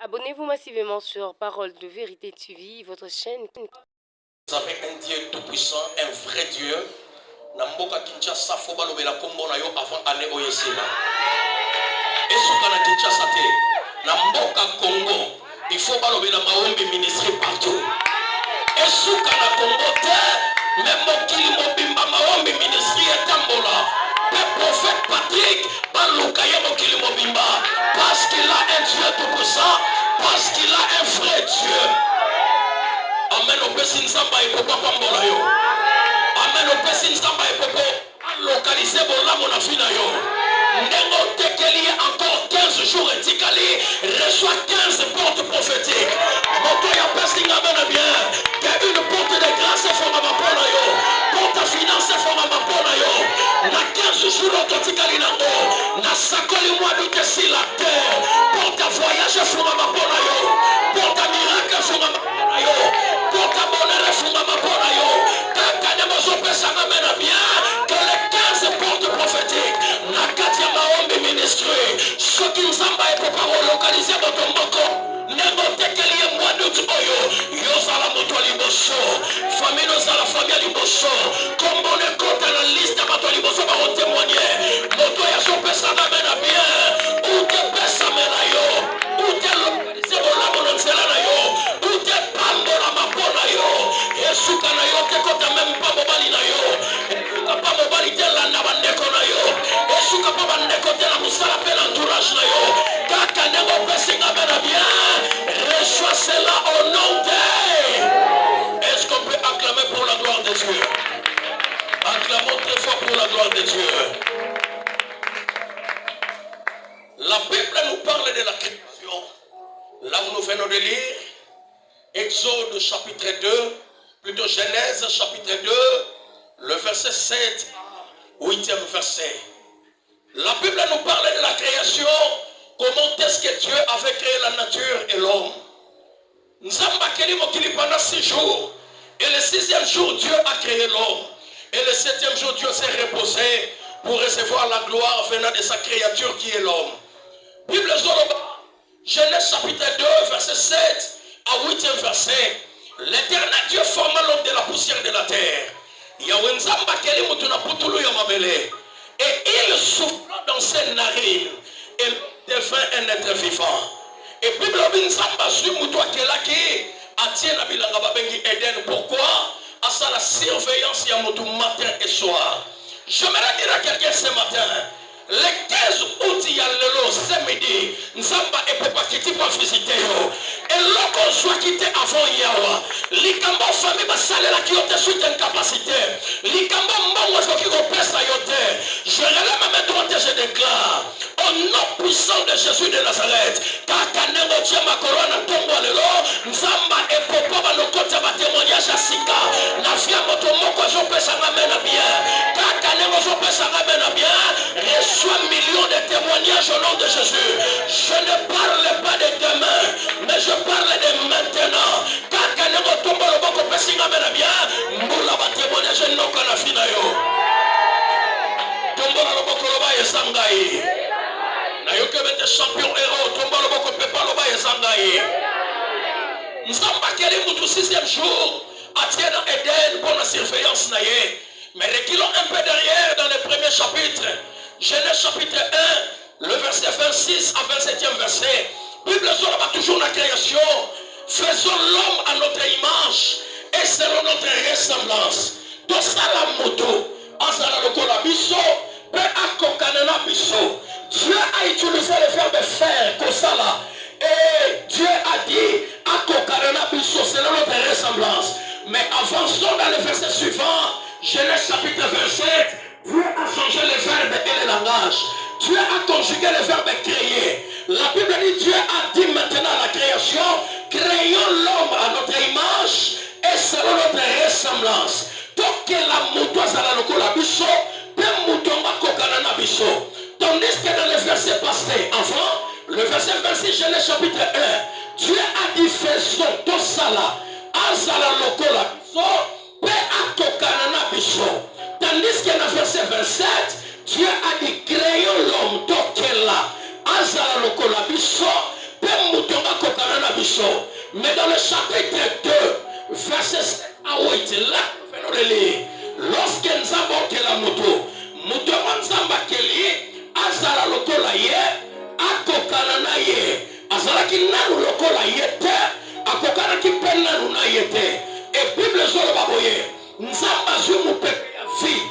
Abonnez-vous massivement sur Parole de Vérité TV, votre chaîne. Vous avez un Dieu tout-puissant, un vrai Dieu. Namboka Kinshasa foba lobela kombo na yo avant année oyesema. Esuka na Kinshasa te. Namboka Congo, il faut ba lobela maombi ministre partout. Esuka na Congo te, même mokili mobimba maombi ministre etambola. Le prophète Patrick baluka ye mokili mobimba parce qu'il a un Dieu tout-puissant, parce qu'il a un vrai Dieu. Amen au pesi nzamba epopo kwambola yo. Amen au pesi nzamba epopo localiser bolamo na fina yo. Ndengo tekeli encore 15 jours etikali reçoit 15 portes prophétiques. Moto ya pesi ngabana bien. Que une porte de grâce fondama pona yo. Porte finance fondama pona yo. Na 15 jours otikali nango. Na sakoli mwa dute si la terre. Porte voyage fondama pona yo. Porte miracle fondama pona yo. Porte bonheur fondama pona yo. Kaka nyamozo pesa ngabana bien. Que les 15 portes prophétiques na kati ya maombi ministry soki nzamba epoka kolokalize moto moko ndenge otekeli ye mwa dutu oyo yozala moto ya liboso famille ozala famille ya liboso kombo nekota na liste ya bato ya liboso bakotemoigne moto oyo azopesanga me na bien ute pesame na yo ute lokalize bolamo na nzela na yo ute pambola mapo na yo esuka na yo te kota meme mpa mobali na yo esuka mpa mobali te landa bandeko na yo esuka mpa bandeko te na mosala mpe na entourage na yo kaka ndenge opesinga me na bien reçois cela au nom de. Est-ce qu'on peut acclamer pour la gloire de Dieu? Acclamons très fort pour la gloire de Dieu. La Bible nous parle de la création. Là où nous venons de lire, Exode chapitre 2, plutôt Genèse chapitre 2, le verset 7 à 8e verset. La Bible nous parle de la création, comment est-ce que Dieu avait créé la nature et l'homme. Nzamba keli mokili pendant 6 jours, et le 6e jour Dieu a créé l'homme, et le 7e jour Dieu s'est reposé pour recevoir la gloire venant de sa créature qui est l'homme. Bible Zoloba, Genèse chapitre 2, verset 7 à 8e verset. L'éternel Dieu forma l'homme de la poussière de la terre. Yahweh Nzamba keli mutuna putulu ya mabele. Et il souffla dans ses narines. Et devint un être vivant. Et Bible Nzamba su mutu akelaki atie na bilanga babengi Eden. Pourquoi? À ça la surveillance ya mutu matin et soir. J'aimerais dire à quelqu'un ce matin. Le 15 août il y a lelo ce midi Nzamba epepa kiti pour visiter yo et loko soit quitté avant yawa likambo famille basalela ki yote suite incapacité likambo mbongo soki ko pesa yote je relève ma main droite et je déclare au nom puissant de Jésus de Nazareth kaka nengo tia makoro na ntongo lelo Nzamba epopa balokota ba témoignage asika na fia moto moko zo pesa ngamena bien kaka nengo zo pesa ngamena bien reçois millions de témoignages au nom de Jésus. Je ne parle pas de demain, mais je parle de maintenant. Kaka nengo tombo loboko pesinga mena bien, mbula ba témoignage noka na fina yo. Tombo loboko loba esangai. Na yo ke bete champion héros, tombo loboko pepa loba esangai. Nzamba keli mutu 6e jour, atie dans Eden pour la surveillance na ye. Mais reculons un peu derrière dans le premier chapitre. Genèse chapitre 1, le verset 26 à 27e verset. Bible va toujours la création. Faisons l'homme à notre image et selon notre ressemblance. Dans ça la moto, en ça la lokola biso, pe akokanena biso. Dieu a utilisé le verbe faire, kosala. Et Dieu a dit akokanena biso selon notre ressemblance. Mais avançons dans le verset suivant. Genèse chapitre 27. Dieu a changé le verbe et le langage. Dieu a conjugué le verbe créer. La Bible dit Dieu a dit maintenant à la création, créons l'homme à notre image et selon notre ressemblance. Donc que la moto sera le colabiso, pe moutonga kokana biso. Tandis que dans le verset passé, avant, le verset 26, Genèse chapitre 1, Dieu a dit faisons tout ça là, azala le colabiso, pe akokana biso. Tandis que dans le verset 27, Dieu a dit créons l'homme, donc là, azala le colabiso, pe moutonga kokana Mais dans le chapitre 2, verset 7 à 8, là, lorsque Nzambe okela moto, moto Nzambe akeli, azala lokola ye, akokana na ye, azalaki nanu lokola ye te, akokanaki pe nanu na ye te. Et Bible zolo baboye, Nzambe azwi mopepe ya vie,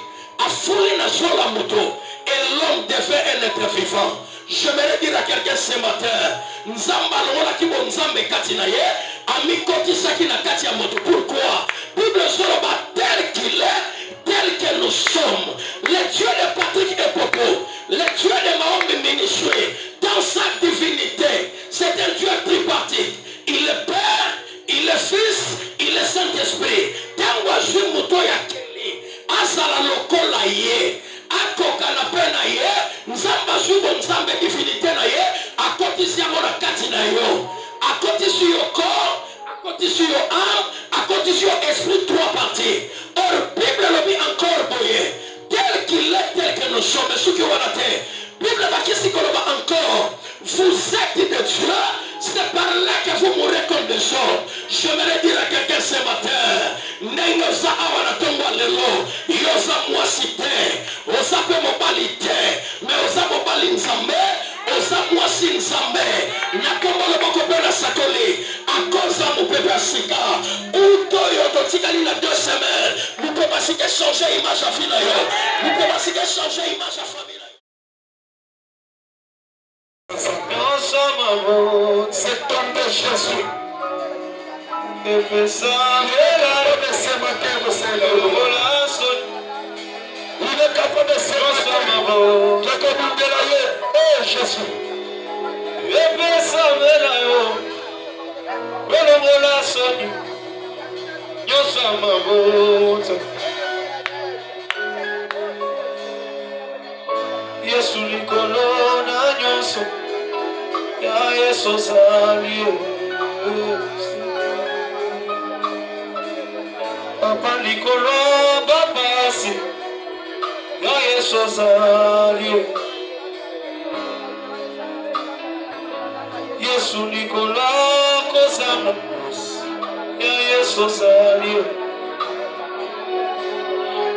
afuli na zola moto, et l'homme devait un être vivant. J'aimerais dire à quelqu'un ce matin, Nzamba lola ki bo Nzambe kati na ye, ami koti saki na kati ya moto. Pourquoi? Bible soloba tel qu'il est, tel que nous sommes. Le Dieu de Patrick et Popo, le Dieu de Mahomé Ministry, dans sa divinité, c'est un Dieu tripartite. Il est Père, il est Fils, il est Saint-Esprit. Tangwa zwi moto ya keli, azala lokola ye. Akoka na pe na ye, Nzamba subo Nzambe divinité na ye, akotisi yango na kati na yo, akotisi yo corps, akotisi yo âme, akotisi yo esprit, trois parties. Or Bible le dit encore boye, tel qu'il est, tel que nous sommes, ce qui wana te. Bible bakisi koloba encore, vous êtes de Dieu, c'est par là que vous mourrez comme des hommes. J'aimerais dire à quelqu'un ce matin, Nengoza awana tongwa lelo, yoza mwasite, oza pe mobalite, mais oza mobali Nzambe, oza mwasi Nzambe, nakombo loboko pe na sakoli, akoza mopepe sika, uto yo totikali na 2 semaines, nous pouvons pas changer image à fille yo, nous pouvons pas changer image à famille. C'est ton de Jésus. Et fais ça, et là, ce matin, vous savez, il est capable de se faire. Je connais de la oh Jésus. Et fais ça, et là, oh, la sonne. Yo sama vote. Yesu likolo na nyonso. Ya Yesu zali Papa likolo babasi Ya Yesu zali Yesu likolo kozama Ya Yesu zali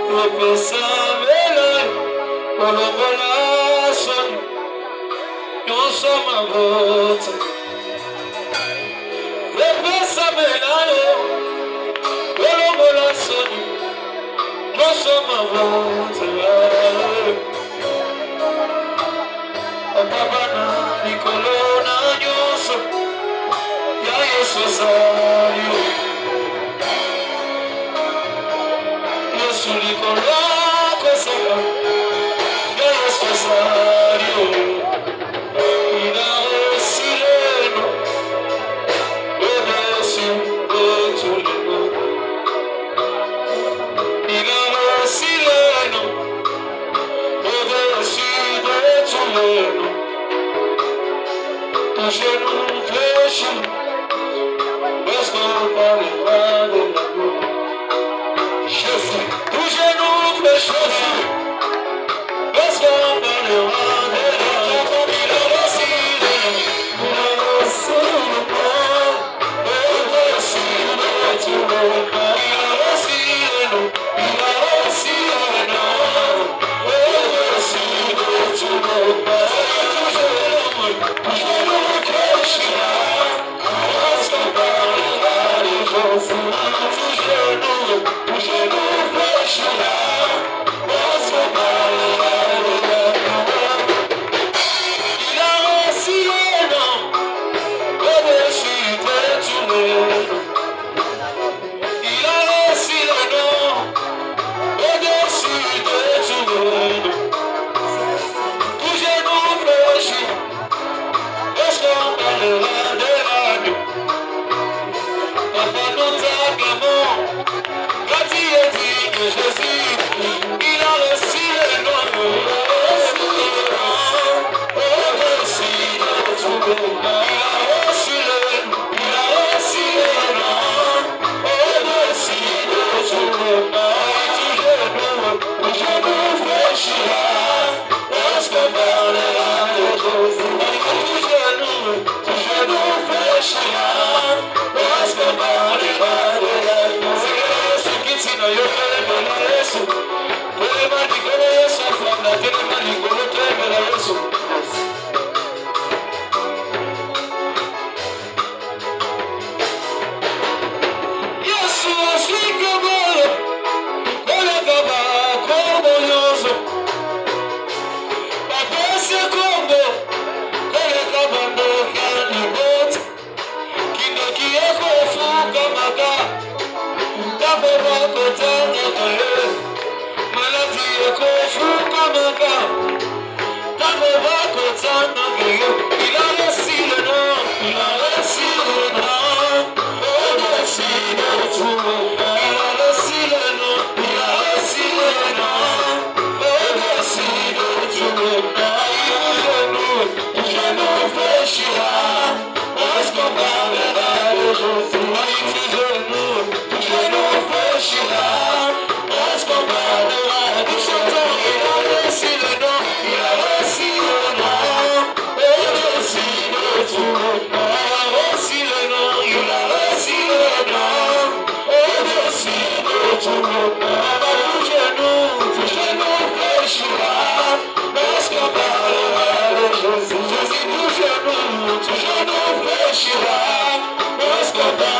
Opesa mela Olongola soni Nous sommes à vote. Repesa melano, Olomola soni. Nous sommes à vote. Ababana Nicolona Nyoso, Ya Yesu Zario. Yesu Nicola Kosaka, Ya Yesu Zario. Genou fléchi, parce qu'on parlera de l'amour. Jésus, tout genou fléchi, parce qu'on parlera de l'amour. Il a reçu le nom, il a reçu le nom, il a reçu le nom, il a reçu le nom, il a reçu le nom, il a reçu le nom. Touche-nous, touche-nous, fléchira, parce qu'on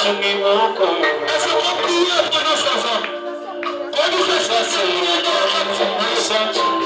Est-ce qu'on prie pour nos enfants? On nous fait ça, c'est le